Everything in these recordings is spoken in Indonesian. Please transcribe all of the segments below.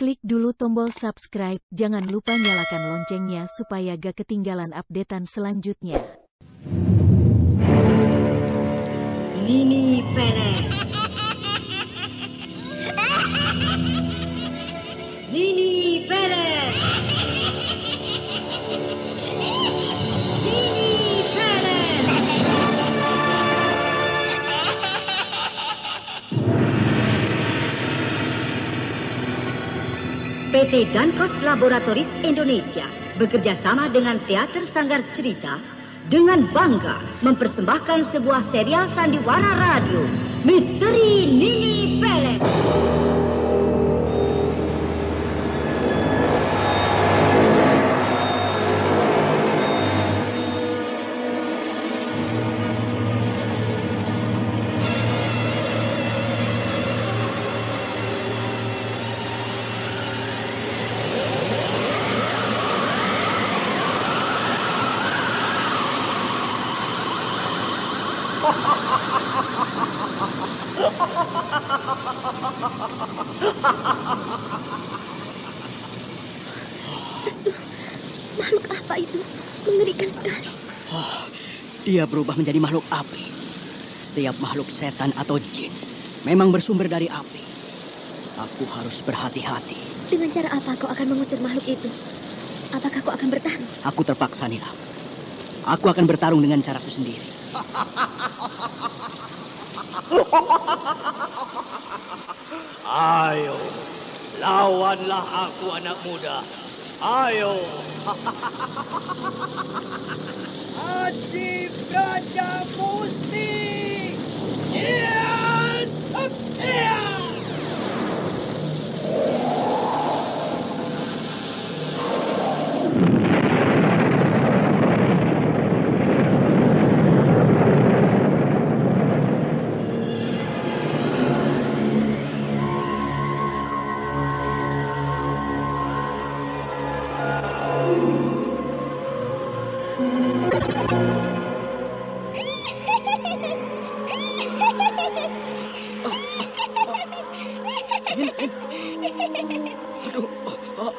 Klik dulu tombol subscribe, jangan lupa nyalakan loncengnya supaya gak ketinggalan updatean selanjutnya. Nini Pelet. Nini Pelet. Nini Pelet. PT Dankos Laboratoris Indonesia bekerja sama dengan Teater Sanggar Cerita dengan bangga mempersembahkan sebuah serial sandiwara radio, Misteri Nini Pelet. Restu, makhluk apa itu? Mengerikan sekali. Dia berubah menjadi makhluk api. Setiap makhluk setan atau jin memang bersumber dari api. Aku harus berhati-hati. Dengan cara apa kau akan mengusir makhluk itu? Apakah kau akan bertarung? Aku terpaksa, Nilam. Aku akan bertarung dengan caraku sendiri. Ayo, lawanlah aku anak muda. Ayo. Aji Braja Musti.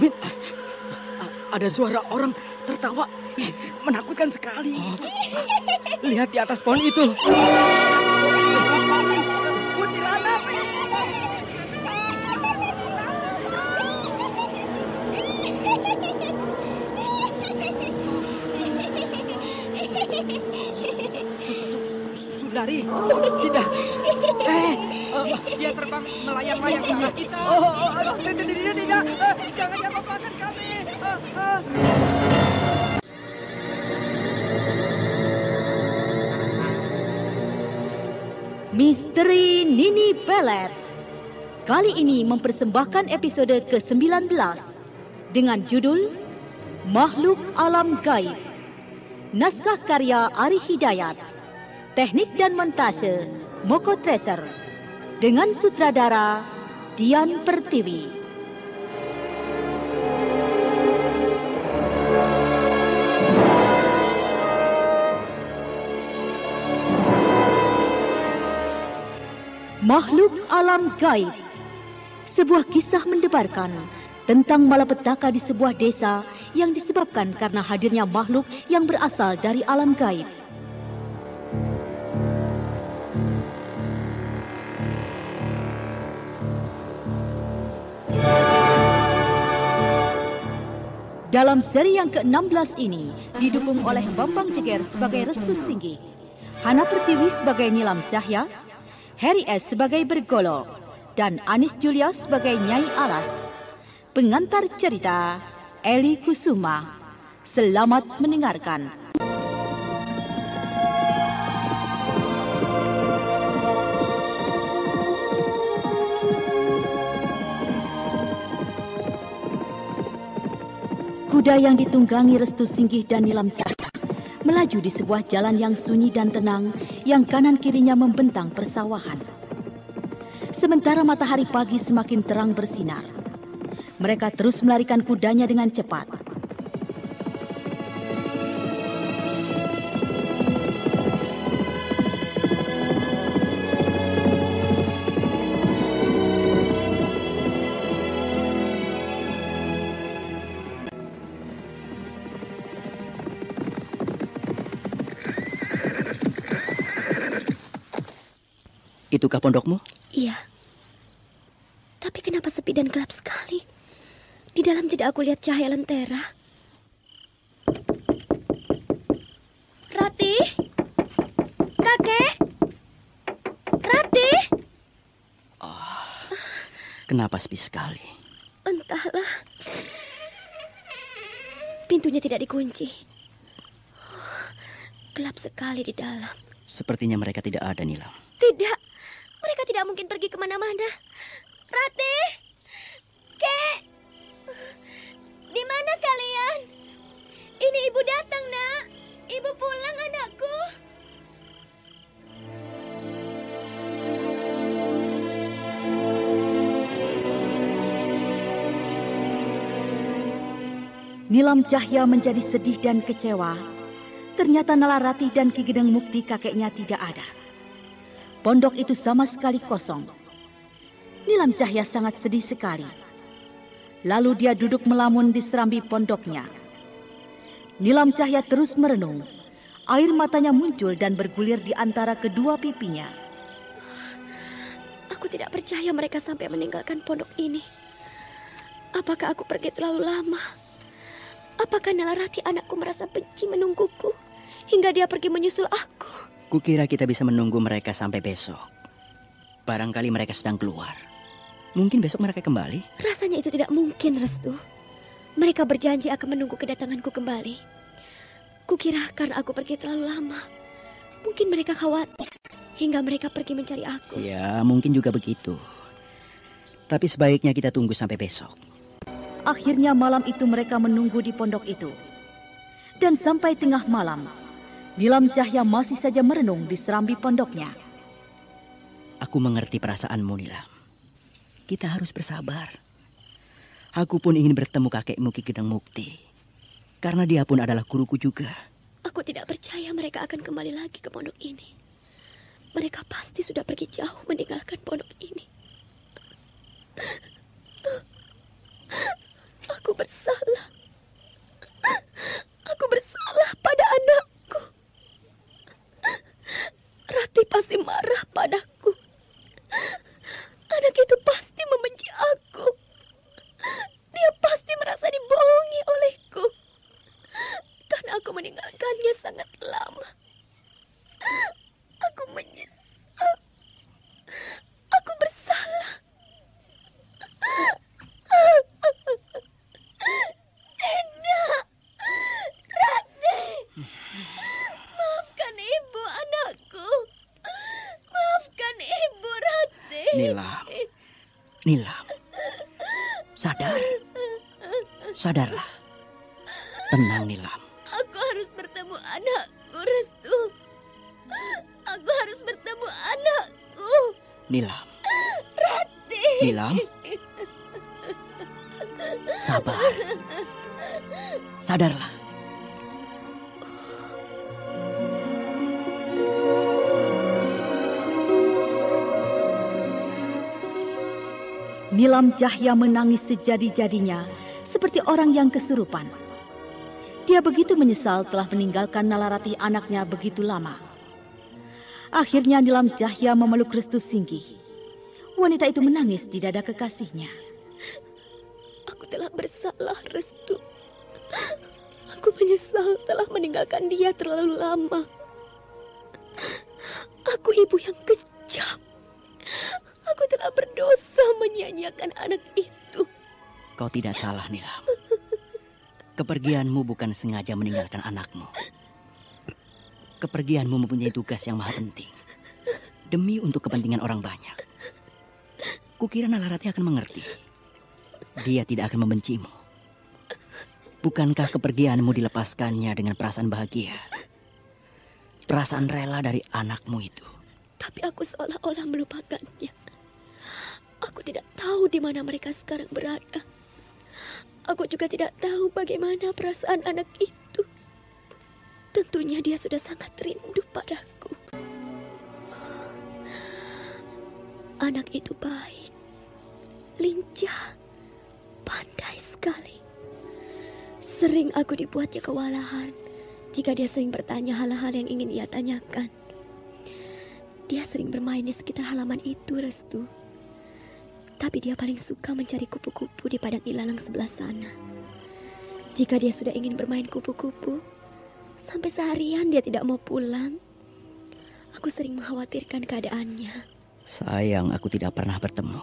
Min, ada suara orang tertawa. Menakutkan sekali. Lihat di atas pohon itu. Kuntilanak. Sundari, tidak. Dia terbang melayang-layang ke arah kita. Tidak. Jangan diapa-apakan kami. Misteri Nini Pelet. Kali ini mempersembahkan episode ke-19 dengan judul Makhluk Alam Gaib. Naskah karya Ari Hidayat. Teknik dan montase Moko Treasure. Dengan sutradara Dian Pertiwi. Makhluk Alam Gaib. Sebuah kisah mendebarkan tentang malapetaka di sebuah desa yang disebabkan karena hadirnya makhluk yang berasal dari alam gaib. Dalam seri yang ke-16 ini didukung oleh Bambang Jeger sebagai Restu Singgih, Hana Pertiwi sebagai Nilam Cahya, Harry S sebagai Bergolo, dan Anis Julia sebagai Nyai Alas. Pengantar cerita Eli Kusuma. Selamat mendengarkan. Kuda yang ditunggangi Restu Singgih dan Nilam Cahya melaju di sebuah jalan yang sunyi dan tenang yang kanan kirinya membentang persawahan. Sementara matahari pagi semakin terang bersinar, mereka terus melarikan kudanya dengan cepat. Itukah pondokmu? Iya. Tapi kenapa sepi dan gelap sekali? Di dalam tidak aku lihat cahaya lentera. Rati? Kakek? Rati? Kenapa sepi sekali? Entahlah. Pintunya tidak dikunci. Gelap sekali di dalam. Sepertinya mereka tidak ada, Nilam. Tidak. Mereka tidak mungkin pergi kemana-mana. Rati? Kek? Di mana kalian? Ini ibu datang, nak. Ibu pulang, anakku. Nilam Cahya menjadi sedih dan kecewa. Ternyata Nalarati dan Ki Gedeng Mukti kakeknya tidak ada. Pondok itu sama sekali kosong. Nilam Cahya sangat sedih sekali. Lalu dia duduk melamun di serambi pondoknya. Nilam Cahya terus merenung. Air matanya muncul dan bergulir di antara kedua pipinya. Aku tidak percaya mereka sampai meninggalkan pondok ini. Apakah aku pergi terlalu lama? Apakah Nalarati anakku merasa benci menungguku hingga dia pergi menyusul aku? Kukira kita bisa menunggu mereka sampai besok. Barangkali mereka sedang keluar. Mungkin besok mereka kembali. Rasanya itu tidak mungkin, Restu. Mereka berjanji akan menunggu kedatanganku kembali. Kukira karena aku pergi terlalu lama. Mungkin mereka khawatir hingga mereka pergi mencari aku. Ya, mungkin juga begitu. Tapi sebaiknya kita tunggu sampai besok. Akhirnya malam itu mereka menunggu di pondok itu. Dan sampai tengah malam, Nilam Cahya masih saja merenung di serambi pondoknya. Aku mengerti perasaanmu, Nilam. Kita harus bersabar. Aku pun ingin bertemu kakekmu Ki Gedeng Mukti. Karena dia pun adalah guruku juga. Aku tidak percaya mereka akan kembali lagi ke pondok ini. Mereka pasti sudah pergi jauh meninggalkan pondok ini. Aku bersalah. Aku bersalah pada anakku. Rati pasti marah padaku. Anak itu pasti membenci aku. Dia pasti merasa dibohongi olehku. Karena aku meninggalkannya sangat lama. Aku menyesal. Aku bersalah. Tidak. Rati. Maafkan ibu, anakku. Maafkan ibu, Rati. Nilam. Nilam. Sadar. Sadarlah. Tenang, Nilam. Aku harus bertemu anakku, Restu. Aku harus bertemu anakku. Nilam. Rati. Nilam. Sabar. Sadarlah. Nilam Cahya menangis sejadi-jadinya seperti orang yang kesurupan. Dia begitu menyesal telah meninggalkan Nalarati anaknya begitu lama. Akhirnya Nilam Cahya memeluk Restu Singgih. Wanita itu menangis di dada kekasihnya. Aku telah bersalah, Restu. Aku menyesal telah meninggalkan dia terlalu lama. Aku ibu yang kejam. Aku telah berdosa menyia-nyiakan anak itu. Kau tidak salah, Nilam. Kepergianmu bukan sengaja meninggalkan anakmu. Kepergianmu mempunyai tugas yang maha penting. Demi untuk kepentingan orang banyak. Kukira Nalarati akan mengerti. Dia tidak akan membencimu. Bukankah kepergianmu dilepaskannya dengan perasaan bahagia? Perasaan rela dari anakmu itu. Tapi aku seolah-olah melupakannya. Aku tidak tahu di mana mereka sekarang berada. Aku juga tidak tahu bagaimana perasaan anak itu. Tentunya dia sudah sangat rindu padaku. Anak itu baik, lincah, pandai sekali. Sering aku dibuatnya kewalahan jika dia sering bertanya hal-hal yang ingin ia tanyakan. Dia sering bermain di sekitar halaman itu, Restu. Tapi dia paling suka mencari kupu-kupu di padang ilalang sebelah sana. Jika dia sudah ingin bermain kupu-kupu, sampai seharian dia tidak mau pulang. Aku sering mengkhawatirkan keadaannya. Sayang, aku tidak pernah bertemu.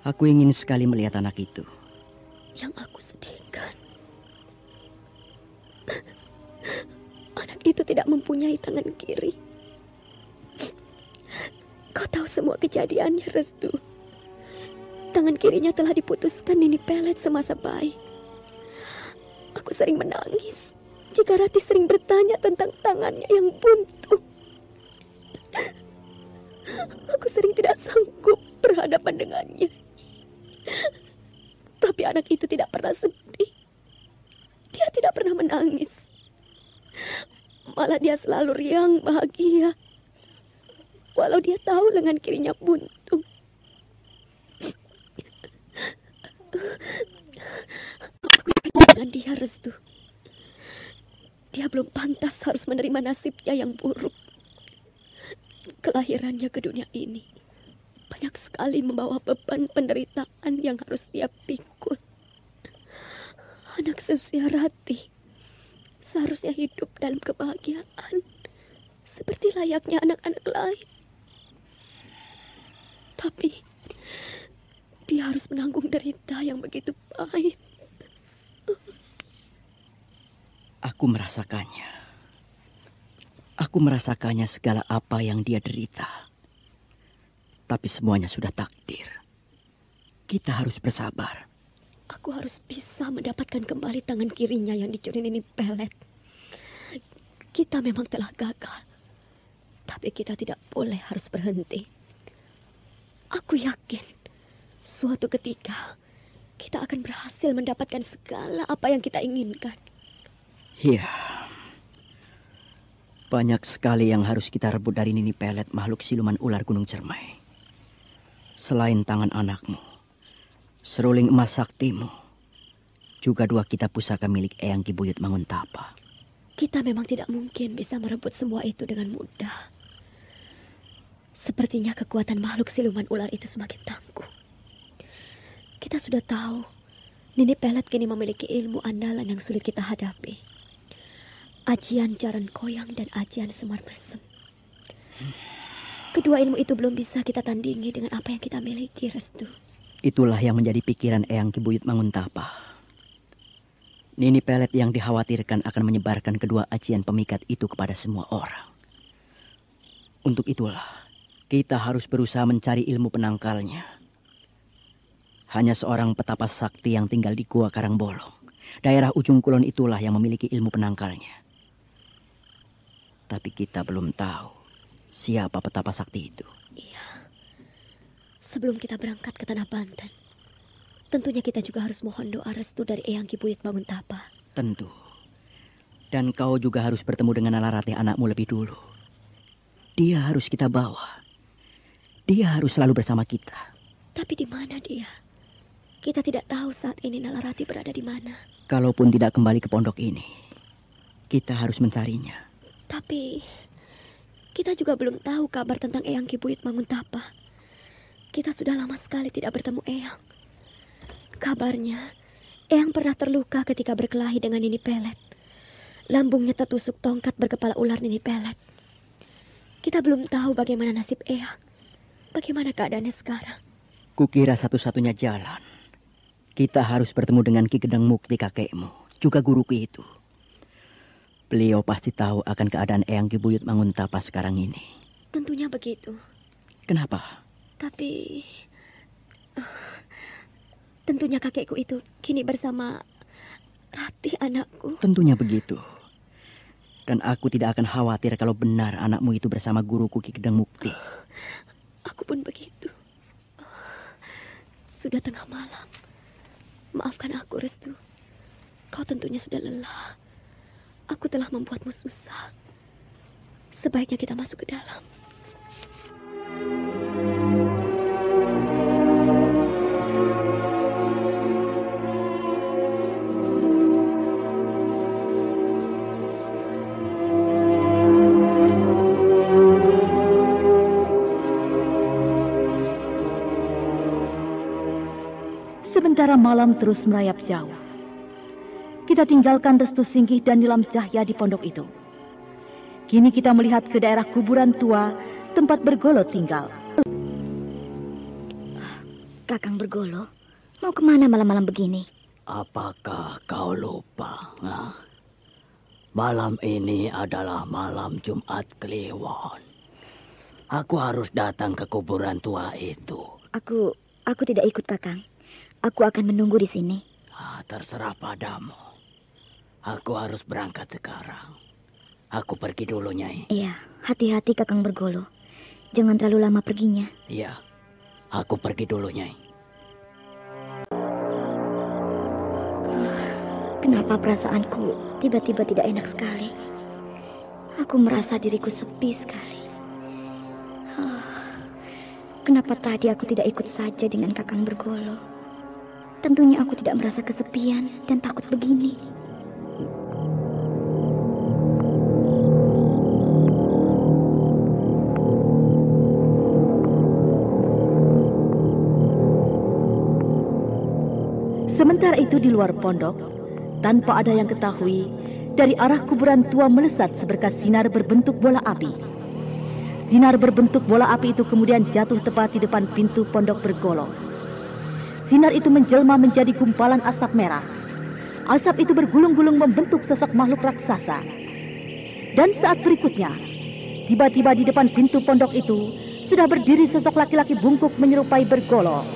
Aku ingin sekali melihat anak itu. Yang aku sedihkan, anak itu tidak mempunyai tangan kiri. Kau tahu semua kejadiannya, Restu. Tangan kirinya telah diputuskan Nini Pelet semasa bayi. Aku sering menangis jika Ratih sering bertanya tentang tangannya yang buntu. Aku sering tidak sanggup berhadapan dengannya. Tapi anak itu tidak pernah sedih. Dia tidak pernah menangis. Malah dia selalu riang bahagia. Walau dia tahu lengan kirinya buntu. Dengan dia, Restu. Dia belum pantas harus menerima nasibnya yang buruk. Kelahirannya ke dunia ini banyak sekali membawa beban penderitaan yang harus dia pikul. Anak seusia Ratih seharusnya hidup dalam kebahagiaan seperti layaknya anak-anak lain. Tapi dia harus menanggung derita yang begitu pahit. Aku merasakannya. Aku merasakannya segala apa yang dia derita. Tapi semuanya sudah takdir. Kita harus bersabar. Aku harus bisa mendapatkan kembali tangan kirinya yang dicuri Nini Pelet. Kita memang telah gagal. Tapi kita tidak boleh harus berhenti. Aku yakin suatu ketika kita akan berhasil mendapatkan segala apa yang kita inginkan. Iya. Banyak sekali yang harus kita rebut dari Nini Pelet, makhluk siluman ular Gunung Cermai. Selain tangan anakmu, seruling emas saktimu, juga 2 kitab pusaka milik Eyang Ki Buyut Manguntapa. Kita memang tidak mungkin bisa merebut semua itu dengan mudah. Sepertinya kekuatan makhluk siluman ular itu semakin tangguh. Kita sudah tahu, Nini Pelet kini memiliki ilmu andalan yang sulit kita hadapi. Ajian Jaran Koyang dan ajian Semar Mesem. Kedua ilmu itu belum bisa kita tandingi dengan apa yang kita miliki, Restu. Itulah yang menjadi pikiran Eyang Ki Buyut Manguntapa. Nini Pelet yang dikhawatirkan akan menyebarkan kedua ajian pemikat itu kepada semua orang. Untuk itulah, kita harus berusaha mencari ilmu penangkalnya. Hanya seorang petapa sakti yang tinggal di Gua Karangbolong, daerah ujung kulon itulah yang memiliki ilmu penangkalnya. Tapi kita belum tahu siapa petapa sakti itu. Iya. Sebelum kita berangkat ke Tanah Banten, tentunya kita juga harus mohon doa restu dari Eyang Ki Buyut Manguntapa. Tentu. Dan kau juga harus bertemu dengan Nalarati anakmu lebih dulu. Dia harus kita bawa. Dia harus selalu bersama kita. Tapi di mana dia? Kita tidak tahu saat ini Nalarati berada di mana. Kalaupun tidak kembali ke pondok ini, kita harus mencarinya. Tapi kita juga belum tahu kabar tentang Eyang Ki Buyut Manguntapa. Kita sudah lama sekali tidak bertemu Eyang. Kabarnya, Eyang pernah terluka ketika berkelahi dengan Nini Pelet. Lambungnya tertusuk tongkat berkepala ular Nini Pelet. Kita belum tahu bagaimana nasib Eyang. Bagaimana keadaannya sekarang? Kukira satu-satunya jalan, kita harus bertemu dengan Ki Gedang Mukti kakekmu, juga guruku itu. Beliau pasti tahu akan keadaan Eyang Ki Buyut Manguntapa sekarang ini. Tentunya begitu. Kenapa? Tapi tentunya kakekku itu kini bersama Ratih anakku. Tentunya begitu. Dan aku tidak akan khawatir kalau benar anakmu itu bersama guruku Ki Gedang Mukti. Aku pun begitu. Sudah tengah malam. Maafkan aku, Restu. Kau tentunya sudah lelah. Aku telah membuatmu susah. Sebaiknya kita masuk ke dalam. Sementara malam terus merayap jauh. Kita tinggalkan Restu Singgih dan Nilam Cahya di pondok itu. Kini kita melihat ke daerah kuburan tua tempat Bergolo tinggal. Kakang Bergolo, mau kemana malam-malam begini? Apakah kau lupa? Malam ini adalah malam Jumat Kliwon. Aku harus datang ke kuburan tua itu. Aku tidak ikut, Kakang. Aku akan menunggu di sini. Terserah padamu. Aku harus berangkat sekarang. Aku pergi dulu, Nyai. Iya, hati-hati Kakang Bergolo. Jangan terlalu lama perginya. Iya, aku pergi dulu, Nyai. Kenapa perasaanku tiba-tiba tidak enak sekali? Aku merasa diriku sepi sekali. Kenapa tadi aku tidak ikut saja dengan Kakang Bergolo? Tentunya aku tidak merasa kesepian dan takut begini. Sementara itu di luar pondok, tanpa ada yang ketahui, dari arah kuburan tua melesat seberkas sinar berbentuk bola api. Sinar berbentuk bola api itu kemudian jatuh tepat di depan pintu pondok Bergolo. Sinar itu menjelma menjadi gumpalan asap merah. Asap itu bergulung-gulung membentuk sosok makhluk raksasa. Dan saat berikutnya, tiba-tiba di depan pintu pondok itu sudah berdiri sosok laki-laki bungkuk menyerupai Bergolo.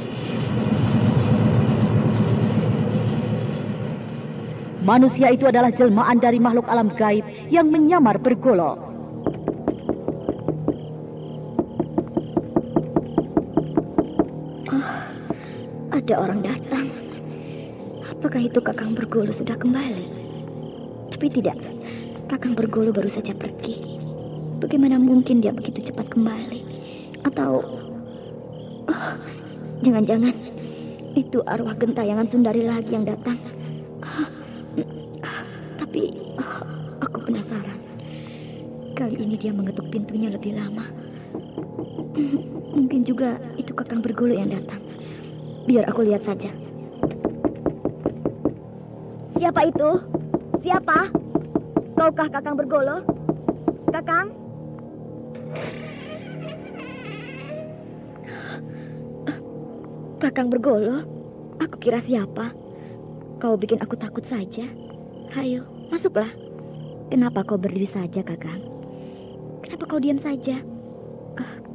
Manusia itu adalah jelmaan dari makhluk alam gaib yang menyamar Bergolo. Ada orang datang. Apakah itu Kakang Bergolo sudah kembali? Tapi tidak, Kakang Bergolo baru saja pergi. Bagaimana mungkin dia begitu cepat kembali? Atau jangan-jangan itu arwah gentayangan Sundari lagi yang datang. Tapi aku penasaran. Kali ini dia mengetuk pintunya lebih lama. Mungkin juga itu Kakang Bergolo yang datang. Biar aku lihat saja. Siapa itu? Siapa? Kaukah Kakang Bergolo? Kakang? Kakang Bergolo? Aku kira siapa? Kau bikin aku takut saja. Hayo, masuklah. Kenapa kau berdiri saja, Kakang? Kenapa kau diam saja?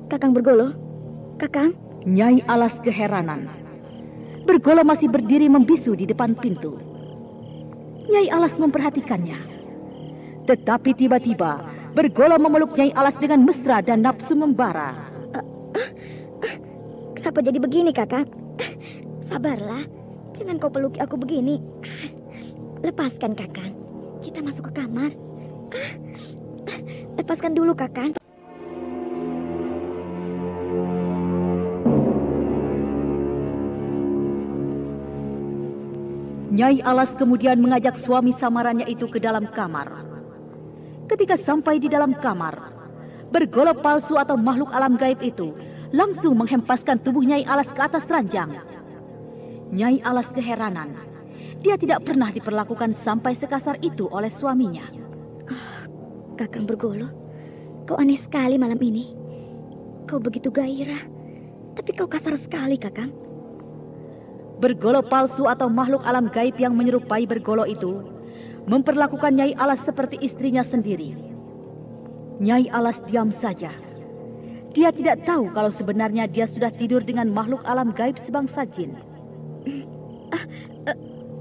Kakang Bergolo? Kakang? Nyai Alas keheranan. Bergolo masih berdiri membisu di depan pintu. Nyai Alas memperhatikannya. Tetapi tiba-tiba Bergolo memeluk Nyai Alas dengan mesra dan nafsu membara. Kenapa jadi begini, Kakang? Sabarlah, jangan kau peluki aku begini. Lepaskan, Kakang. Kita masuk ke kamar. Lepaskan dulu, Kakang. Nyai Alas kemudian mengajak suami samarannya itu ke dalam kamar. Ketika sampai di dalam kamar, Bergolo palsu atau makhluk alam gaib itu langsung menghempaskan tubuh Nyai Alas ke atas ranjang. Nyai Alas keheranan. Dia tidak pernah diperlakukan sampai sekasar itu oleh suaminya. Kakang Bergolo, kau aneh sekali malam ini. Kau begitu gairah, tapi kau kasar sekali, Kakang. Bergolo palsu atau makhluk alam gaib yang menyerupai Bergolo itu memperlakukan Nyai Alas seperti istrinya sendiri. Nyai Alas diam saja. Dia tidak tahu kalau sebenarnya dia sudah tidur dengan makhluk alam gaib sebangsa jin.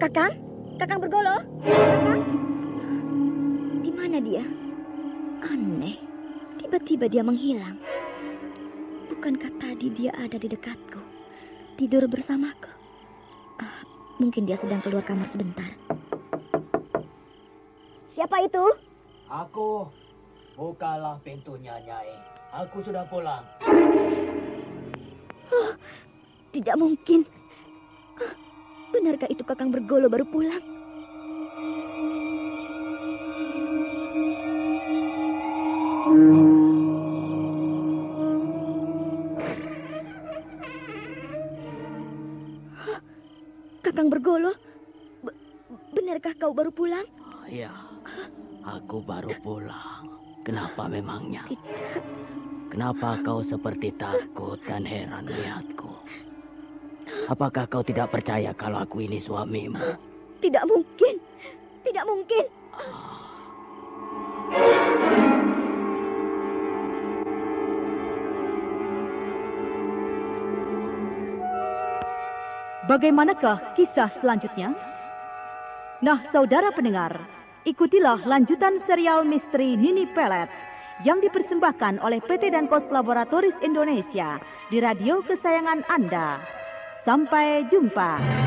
Kakang? Kakang Bergolo? Kakang? Di mana dia? Aneh. Tiba-tiba dia menghilang. Bukankah tadi dia ada di dekatku? Tidur bersamaku? Mungkin dia sedang keluar kamar sebentar. Siapa itu? Aku. Bukalah pintunya, Nyai. Aku sudah pulang. Tidak mungkin. Benarkah itu Kakang Bergolo baru pulang? Kakang Bergolo? Benarkah kau baru pulang? Ya, aku baru pulang. Kenapa memangnya? Tidak. Kenapa kau seperti takut dan heran melihatku? Apakah kau tidak percaya kalau aku ini suamimu? Tidak mungkin. Tidak mungkin. Bagaimanakah kisah selanjutnya? Nah, saudara pendengar, ikutilah lanjutan serial misteri Nini Pelet yang dipersembahkan oleh PT Dankos Laboratoris Indonesia di radio kesayangan Anda. Sampai jumpa.